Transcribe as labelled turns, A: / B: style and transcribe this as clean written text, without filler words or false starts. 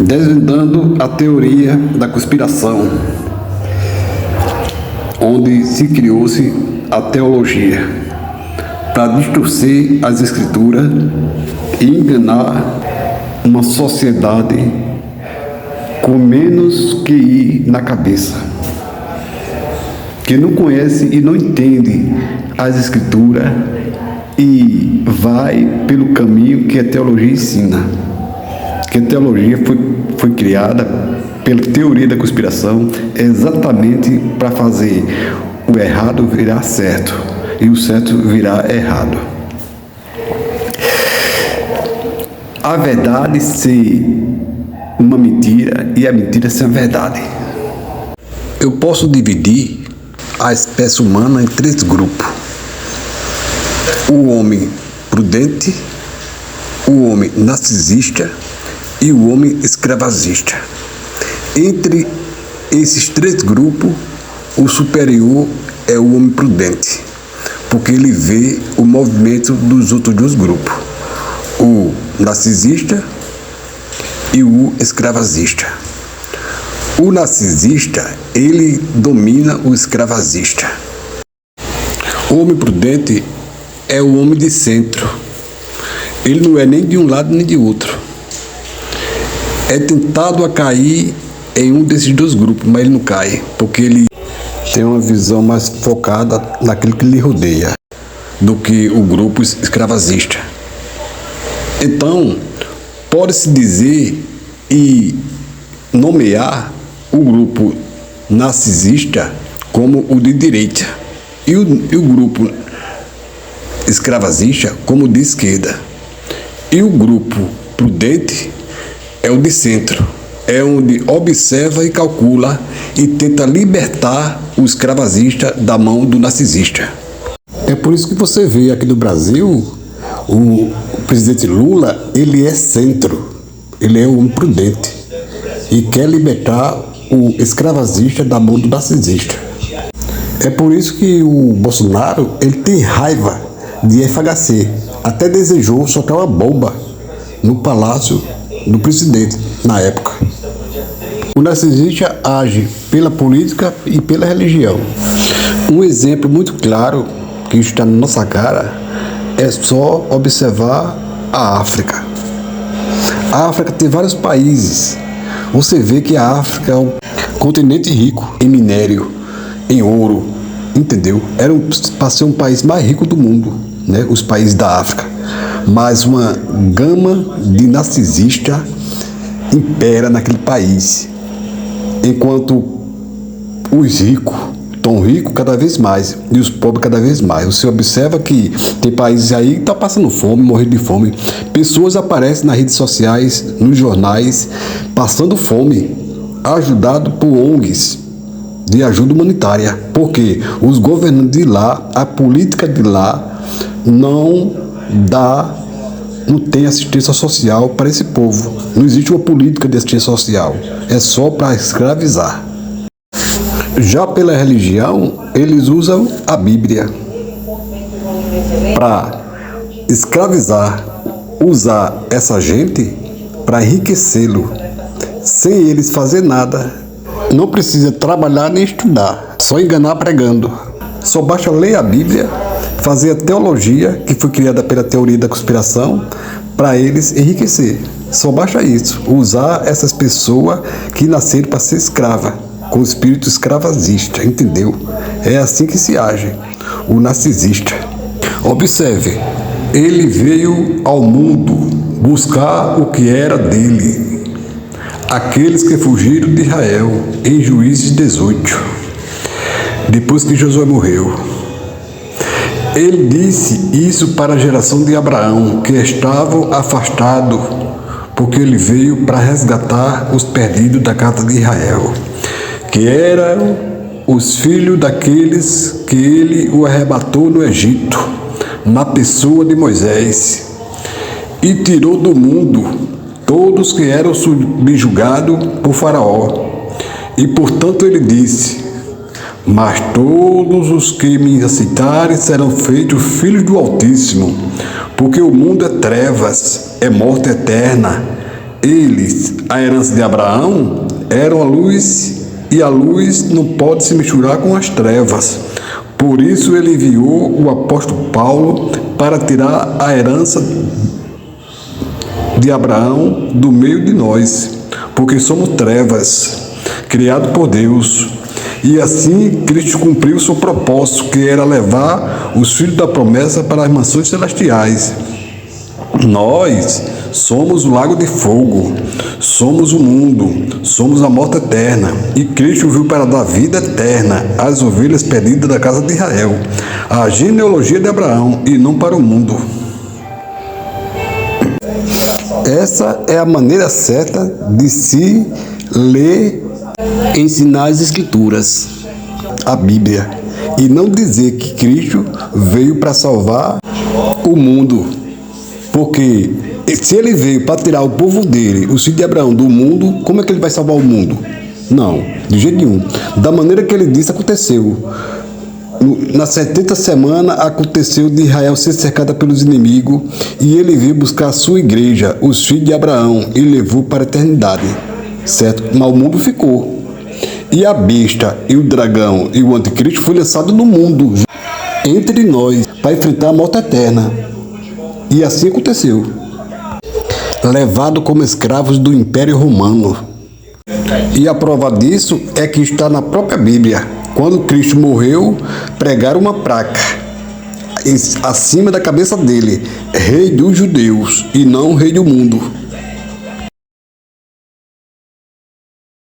A: desvendando a teoria da conspiração, onde se criou-se a teologia para distorcer as escrituras e enganar uma sociedade com menos QI na cabeça, que não conhece e não entende as escrituras e vai pelo caminho que a teologia ensina. Que a teologia foi criada pela teoria da conspiração exatamente para fazer o errado virar certo e o certo virar errado. A verdade ser uma mentira e a mentira ser a verdade. Eu posso dividir a espécie humana em 3 grupos: o homem prudente, o homem narcisista e o homem escravagista. Entre esses 3 grupos, o superior é o homem prudente, porque ele vê o movimento dos outros 2 grupos, o narcisista e o escravagista. O narcisista, ele domina o escravagista. O homem prudente é o homem de centro. Ele não é nem de um lado nem de outro. É tentado a cair em um desses 2 grupos, mas ele não cai, porque ele tem uma visão mais focada naquilo que lhe rodeia do que o grupo escravagista. Então, pode-se dizer e nomear o grupo narcisista como o de direita e o grupo escravagista como o de esquerda. E o grupo prudente é o de centro, é onde observa e calcula e tenta libertar o escravagista da mão do narcisista. É por isso que você vê aqui no Brasil, o presidente Lula, ele é centro, ele é um homem prudente e quer libertar o escravagista da mão do narcisista. É por isso que o Bolsonaro, ele tem raiva de FHC, até desejou soltar uma bomba no palácio do presidente na época. O narcisista age pela política e pela religião. Um exemplo muito claro que está na nossa cara é só observar a África. A África tem vários países. Você vê que a África é um continente rico em minério, em ouro, entendeu? Era para ser um país mais rico do mundo, né? Os países da África. Mas uma gama de narcisista impera naquele país, enquanto os ricos estão ricos cada vez mais e os pobres cada vez mais. Você observa que tem países aí que estão passando fome, morrendo de fome. Pessoas aparecem nas redes sociais, nos jornais, passando fome, ajudado por ONGs de ajuda humanitária, porque os governantes de lá, a política de lá não tem assistência social para esse povo. Não existe uma política de assistência social, é só para escravizar. Já pela religião, eles usam a Bíblia para escravizar, usar essa gente para enriquecê-lo, sem eles fazer nada. Não precisa trabalhar nem estudar, só enganar pregando. Só basta ler a Bíblia, fazer a teologia que foi criada pela teoria da conspiração para eles enriquecer. Só basta isso, usar essas pessoas que nasceram para ser escrava, com o espírito escravagista, entendeu? É assim que se age o narcisista. Observe, ele veio ao mundo buscar o que era dele, aqueles que fugiram de Israel, em Juízes 18, depois que Josué morreu. Ele disse isso para a geração de Abraão, que estavam afastados, porque ele veio para resgatar os perdidos da casa de Israel, que eram os filhos daqueles que ele o arrebatou no Egito, na pessoa de Moisés, e tirou do mundo todos que eram subjugados por Faraó. E portanto ele disse: mas todos os que me aceitarem serão feitos filhos do Altíssimo, porque o mundo é trevas, é morte eterna, Eles, a herança de Abraão, eram a luz, e a luz não pode se misturar com as trevas. Por isso ele enviou o apóstolo Paulo para tirar a herança de Abraão do meio de nós, porque somos trevas, criados por Deus. E assim Cristo cumpriu seu propósito, que era levar os filhos da promessa para as mansões celestiais. Nós somos o lago de fogo, somos o mundo, somos a morte eterna. E Cristo veio para dar vida eterna às ovelhas perdidas da casa de Israel, a genealogia de Abraão, e não para o mundo. Essa é a maneira certa de se ler, ensinar as Escrituras, a Bíblia, e não dizer que Cristo veio para salvar o mundo, porque se ele veio para tirar o povo dele, o filho de Abraão, do mundo, como é que ele vai salvar o mundo? Não, de jeito nenhum. Da maneira que ele disse, aconteceu. Na 70ª semana aconteceu de Israel ser cercada pelos inimigos, e ele veio buscar a sua igreja, os filhos de Abraão, e levou para a eternidade, certo? Mas o mundo ficou. E a besta, e o dragão, e o anticristo foi lançado no mundo, entre nós, para enfrentar a morte eterna. E assim aconteceu. Levado como escravos do Império Romano. E a prova disso é que está na própria Bíblia. Quando Cristo morreu, pregaram uma placa acima da cabeça dele: Rei dos Judeus, e não Rei do mundo.